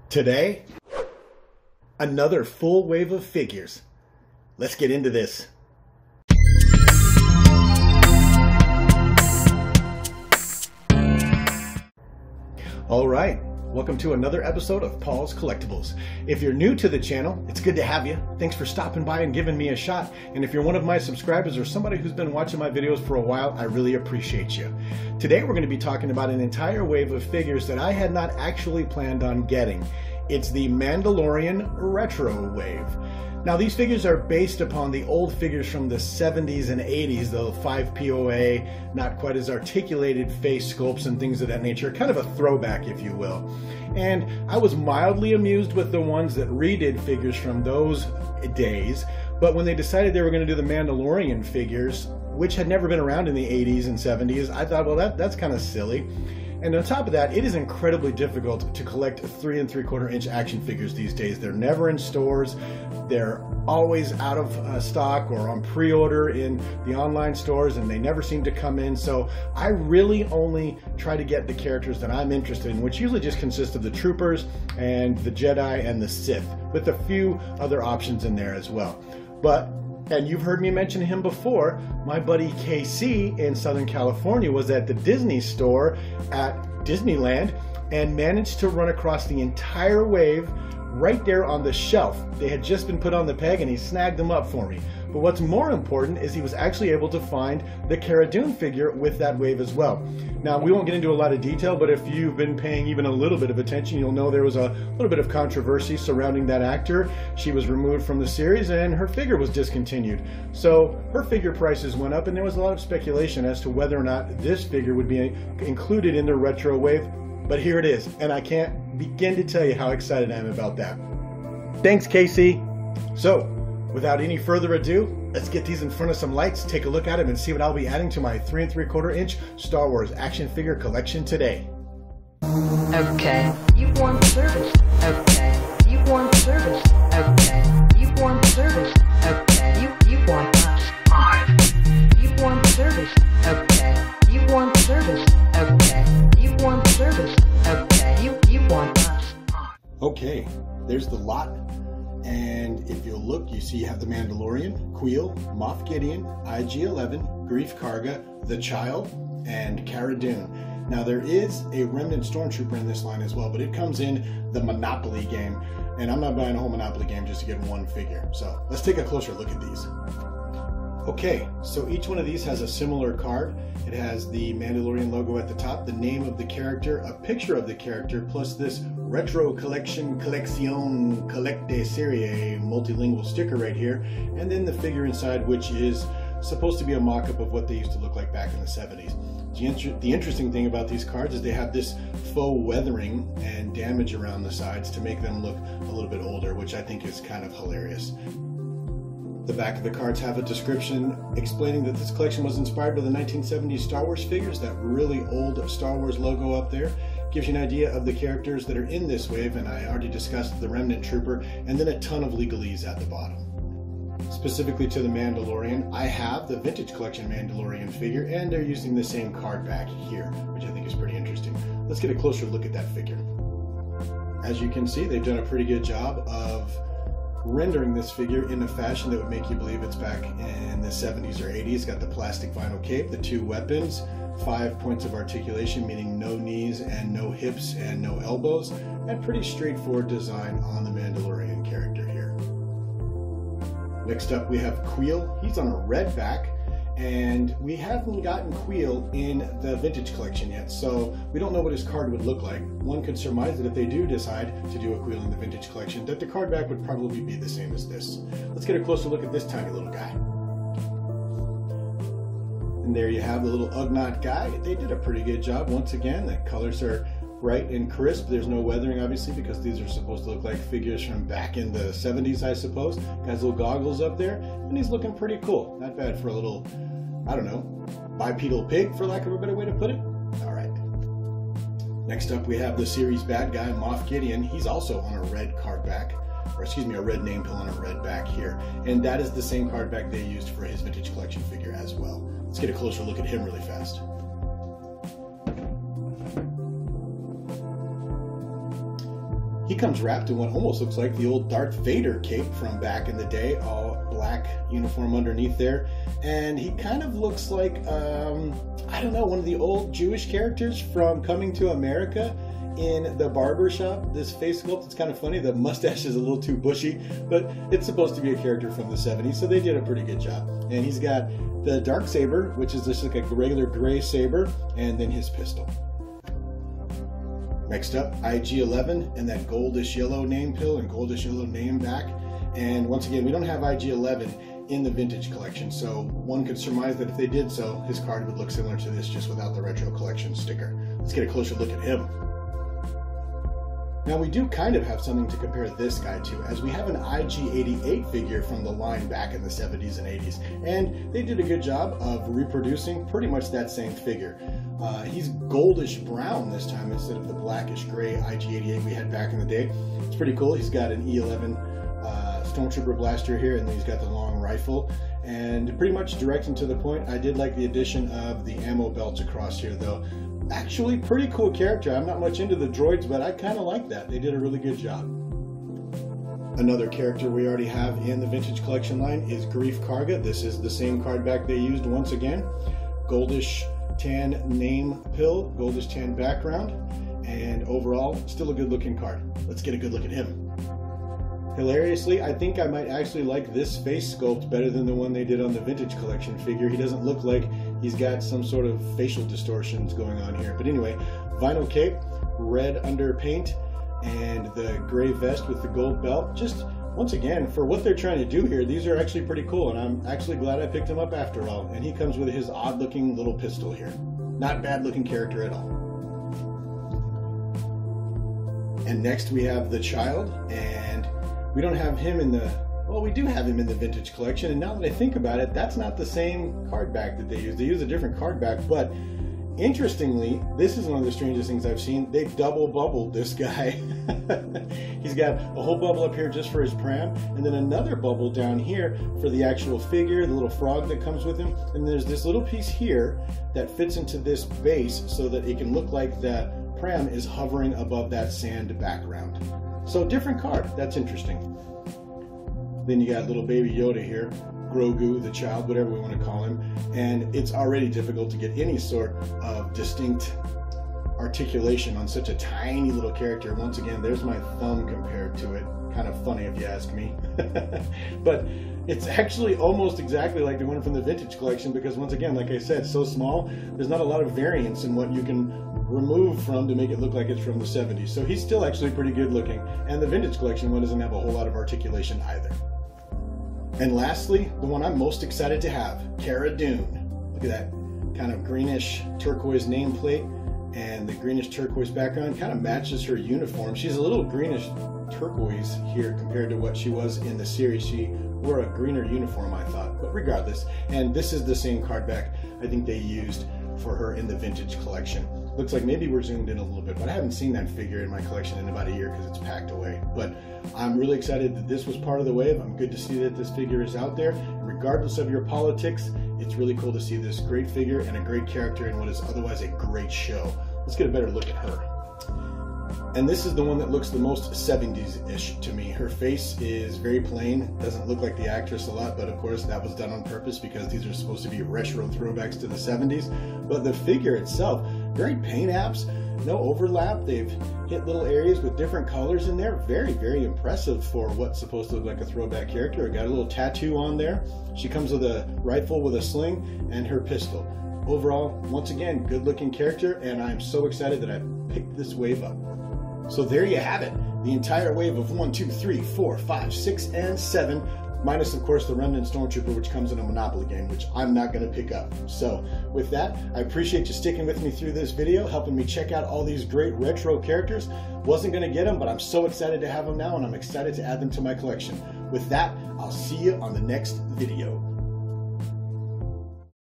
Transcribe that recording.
Today, another full wave of figures. Let's get into this. All right, welcome to another episode of Paul's Collectibles. If you're new to the channel, it's good to have you. Thanks for stopping by and giving me a shot. And if you're one of my subscribers or somebody who's been watching my videos for a while, I really appreciate you. Today we're going to be talking about an entire wave of figures that I had not actually planned on getting. It's the Mandalorian Retro Wave. Now these figures are based upon the old figures from the 70s and 80s, the 5 POA, not quite as articulated face sculpts and things of that nature, kind of a throwback if you will. And I was mildly amused with the ones that redid figures from those days, but when they decided they were going to do the Mandalorian figures, which had never been around in the 80s and 70s, I thought, well, that's kind of silly. And on top of that, it is incredibly difficult to collect 3 3/4 inch action figures these days. They're never in stores. They're always out of stock or on pre-order in the online stores, and they never seem to come in. So I really only try to get the characters that I'm interested in, which usually just consist of the troopers and the Jedi and the Sith, with a few other options in there as well. And you've heard me mention him before, my buddy KC in Southern California was at the Disney store at Disneyland and managed to run across the entire wave right there on the shelf. They had just been put on the peg and he snagged them up for me. But what's more important is he was actually able to find the Cara Dune figure with that wave as well. Now, we won't get into a lot of detail, but if you've been paying even a little bit of attention, you'll know there was a little bit of controversy surrounding that actor. She was removed from the series and her figure was discontinued. So her figure prices went up and there was a lot of speculation as to whether or not this figure would be included in the retro wave. But here it is, and I can't begin to tell you how excited I am about that. Thanks, Casey. So, without any further ado, let's get these in front of some lights, take a look at them, and see what I'll be adding to my 3 3/4 inch Star Wars action figure collection today. Okay, you want service. Okay, you want service. Okay, you want service. Okay, you want us. You want service. Okay, you want service. Okay, you want service. Okay, you want us. Okay, there's the lot. And if you'll look, you see you have the Mandalorian, Quill, Moff Gideon, IG-11, Greef Karga, the Child, and Cara Dune. Now there is a Remnant Stormtrooper in this line as well, but it comes in the Monopoly game, and I'm not buying a whole Monopoly game just to get one figure. So let's take a closer look at these. Okay, so each one of these has a similar card. It has the Mandalorian logo at the top, the name of the character, a picture of the character, plus this Retro Collection Collecte Serie multilingual sticker right here, and then the figure inside, which is supposed to be a mock-up of what they used to look like back in the 70s. The interesting thing about these cards is they have this faux weathering and damage around the sides to make them look a little bit older, which I think is kind of hilarious. The back of the cards have a description explaining that this collection was inspired by the 1970s Star Wars figures, that really old Star Wars logo up there. Gives you an idea of the characters that are in this wave, and I already discussed the Remnant Trooper, and then a ton of legalese at the bottom. Specifically to the Mandalorian, I have the Vintage Collection Mandalorian figure, and they're using the same card back here, which I think is pretty interesting. Let's get a closer look at that figure. As you can see, they've done a pretty good job of rendering this figure in a fashion that would make you believe it's back in the 70s or 80s. Got the plastic vinyl cape, the 2 weapons, 5 points of articulation, meaning no knees and no hips and no elbows, and pretty straightforward design on the Mandalorian character here. Next up we have Kuill. He's on a red back, and we haven't gotten Kuill in the Vintage Collection yet, so we don't know what his card would look like. One could surmise that if they do decide to do a Kuill in the Vintage Collection, that the card back would probably be the same as this. Let's get a closer look at this tiny little guy. And there you have the little Ugnaught guy. They did a pretty good job. Once again, the colors are bright and crisp. There's no weathering, obviously, because these are supposed to look like figures from back in the 70s, I suppose. Got little goggles up there, and he's looking pretty cool. Not bad for a little, I don't know, bipedal pig, for lack of a better way to put it. All right. Next up, we have the series bad guy, Moff Gideon. He's also on a red card back, or excuse me, a red name pill on a red back here. And that is the same card back they used for his Vintage Collection figure as well. Let's get a closer look at him really fast. He comes wrapped in what almost looks like the old Darth Vader cape from back in the day, all black uniform underneath there. And he kind of looks like, I don't know, one of the old Jewish characters from Coming to America in the barber shop. This face sculpt, it's kind of funny. The mustache is a little too bushy, but it's supposed to be a character from the 70s, so they did a pretty good job. And he's got the dark saber, which is just like a regular gray saber, and then his pistol. Next up, IG-11 and that goldish yellow name pill and goldish yellow name back. And once again, we don't have IG-11 in the vintage collection, so one could surmise that if they did so, his card would look similar to this, just without the retro collection sticker. Let's get a closer look at him. Now we do kind of have something to compare this guy to, as we have an IG-88 figure from the line back in the 70s and 80s, and they did a good job of reproducing pretty much that same figure. He's goldish brown this time instead of the blackish gray IG-88 we had back in the day. It's pretty cool. He's got an E11 Stormtrooper blaster here, and then he's got the long rifle, and pretty much direct and to the point. I did like the addition of the ammo belts across here though. Actually, pretty cool character. I'm not much into the droids, but I kind of like that. They did a really good job. Another character we already have in the vintage collection line is Greef Karga. This is the same card back they used once again. Goldish tan name pill, goldish tan background, and overall, still a good looking card. Let's get a good look at him. Hilariously, I think I might actually like this face sculpt better than the one they did on the vintage collection figure. He doesn't look like he's got some sort of facial distortions going on here. But anyway, vinyl cape, red underpaint, and the gray vest with the gold belt. Just, once again, for what they're trying to do here, these are actually pretty cool, and I'm actually glad I picked him up after all. And he comes with his odd-looking little pistol here. Not bad-looking character at all. And next we have the Child, and we don't have him in the, well, we do have him in the vintage collection, and now that I think about it, that's not the same card back that they use. They use a different card back, but interestingly, this is one of the strangest things I've seen. They double bubbled this guy. He's got a whole bubble up here just for his pram, and then another bubble down here for the actual figure, the little frog that comes with him, and there's this little piece here that fits into this base so that it can look like the pram is hovering above that sand background. So different card, that's interesting. Then you got little baby Yoda here, Grogu, the Child, whatever we want to call him, and it's already difficult to get any sort of distinct articulation on such a tiny little character. Once again, there's my thumb compared to it. Kind of funny if you ask me. But it's actually almost exactly like the one from the vintage collection, because once again, like I said, so small, there's not a lot of variance in what you can remove from to make it look like it's from the 70s. So he's still actually pretty good looking, and the vintage collection one doesn't have a whole lot of articulation either. And lastly, the one I'm most excited to have, Cara Dune. Look at that kind of greenish turquoise nameplate, and the greenish turquoise background kind of matches her uniform. She's a little greenish turquoise here compared to what she was in the series. She wore a greener uniform, I thought, but regardless. And this is the same card back I think they used for her in the vintage collection. Looks like maybe we're zoomed in a little bit, but I haven't seen that figure in my collection in about a year because it's packed away. But I'm really excited that this was part of the wave. I'm good to see that this figure is out there. And regardless of your politics, it's really cool to see this great figure and a great character in what is otherwise a great show. Let's get a better look at her. And this is the one that looks the most 70s-ish to me. Her face is very plain, doesn't look like the actress a lot, but of course that was done on purpose because these are supposed to be retro throwbacks to the 70s. But the figure itself, very paint apps, no overlap. They've hit little areas with different colors in there. Very, very impressive for what's supposed to look like a throwback character. Got a little tattoo on there. She comes with a rifle with a sling and her pistol. Overall, once again, good looking character, and I'm so excited that I picked this wave up. So there you have it, the entire wave of 1, 2, 3, 4, 5, 6, and 7, minus of course the Remnant Stormtrooper, which comes in a Monopoly game, which I'm not going to pick up. So with that, I appreciate you sticking with me through this video, helping me check out all these great retro characters. Wasn't going to get them, but I'm so excited to have them now, and I'm excited to add them to my collection. With that, I'll see you on the next video.